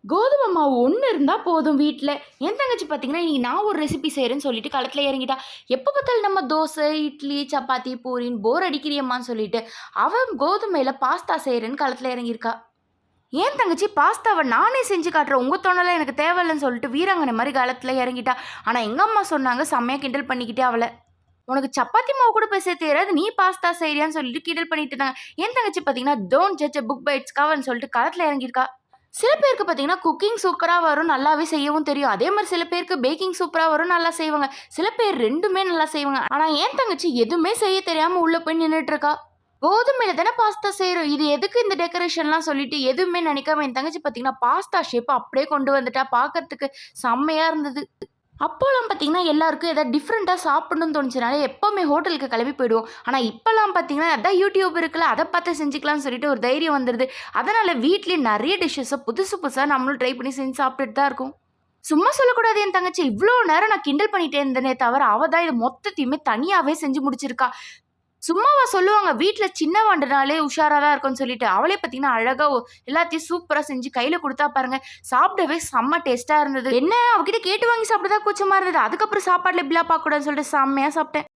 கோதுமை மாவு ஒன்று இருந்தால் போதும் வீட்டில். என் தங்கச்சி பார்த்தீங்கன்னா, இன்னைக்கு நான் ஒரு ரெசிபி செய்கிறேன்னு சொல்லிட்டு களத்தில் இறங்கிட்டா. எப்போ பார்த்தாலும் நம்ம தோசை, இட்லி, சப்பாத்தி, பூரின்னு போர் அடிக்கிறியம்மான்னு சொல்லிட்டு, அவன் கோதுமையில் பாஸ்தா செய்கிறேன்னு களத்தில் இறங்கியிருக்கா. என் தங்கச்சி பாஸ்தாவை நானே செஞ்சு காட்டுறேன், உங்கள் தோணலாம் எனக்கு தேவையில்லைன்னு சொல்லிட்டு வீராங்கனை மாதிரி களத்தில் இறங்கிட்டா. ஆனால் எங்கள் அம்மா சொன்னாங்க, செம்மையாக கிண்டல் பண்ணிக்கிட்டே அவளை. உனக்கு சப்பாத்தி மாவு கூட பேச தெரியாது, நீ பாஸ்தா செய்றியான்னு சொல்லிட்டு கிண்டல் பண்ணிட்டு இருந்தாங்க. என் தங்கச்சி பார்த்தீங்கன்னா, don't judge a book by its கவர்ன்னு சொல்லிட்டு களத்தில் இறங்கியிருக்கா. சில பேருக்கு பார்த்தீங்கன்னா, குக்கிங் சூப்பரா வரும், நல்லாவே செய்யவும் தெரியும். அதே மாரி சில பேருக்கு பேக்கிங் சூப்பரா வரும், நல்லா செய்வாங்க. சில பேர் 2மே நல்லா செய்வாங்க. ஆனா என் தங்கச்சி எதுவுமே செய்ய தெரியாம உள்ள போய் நின்னுட்டு இருக்கா. கோதுமையில தானே பாஸ்தா செய்றோம், இது எதுக்கு இந்த டெக்கரேஷன்லாம் சொல்லிட்டு எதுவுமே நினைக்காம என் தங்கச்சி பார்த்தீங்கன்னா, பாஸ்தா ஷேப்ப அப்படியே கொண்டு வந்துட்டா. பார்க்கறதுக்கு செம்மையா இருந்தது. அப்போலாம் பார்த்தீங்கன்னா, எல்லாருக்கும் ஏதாவது டிஃப்ரெண்ட்டா சாப்பிடணும்னு தோணுச்சுனாலே எப்பவுமே ஹோட்டலுக்கு கிளம்பி போயிடுவோம். ஆனா இப்பலாம் பார்த்தீங்கன்னா, அதான் யூடியூப் இருக்குல்ல, அத பார்த்து செஞ்சுக்கலாம்னு சொல்லிட்டு ஒரு தைரியம் வந்துருது. அதனால வீட்லயே நெறைய டிஷ்ஷஸ புதுசு புதுசா நம்மளும் ட்ரை பண்ணி செஞ்சு சாப்பிட்டுட்டு தான் இருக்கோம். சும்மா சொல்லக்கூடாது என் தங்கச்சி. இவ்ளோ நேரம் நான் கிண்டல் பண்ணிட்டே இருந்தேனே தவிர, அவ தான் இத மொத்தத்தையுமே தனியாவே செஞ்சு முடிச்சிருக்கா. சும்மாவா சொல்லுவாங்க, வீட்ல சின்ன வாண்டுனாலே உஷாரா தான் இருக்கும்னு சொல்லிட்டு. அவளே பார்த்தீங்கன்னா, அழகா எல்லாத்தையும் சூப்பரா செஞ்சு கையில குடுத்தா பாருங்க. சாப்பிடவே செம்ம டேஸ்ட்டா இருந்தது. என்ன அவகிட்ட கேட்டு வாங்கி சாப்பிட தான் கூச்சமா இருந்தது. அதுக்கப்புறம் சாப்பாடுல இப்படிலாம் பார்க்கக்கூடாதுன்னு சொல்லிட்டு செம்மையா சாப்பிட்டேன்.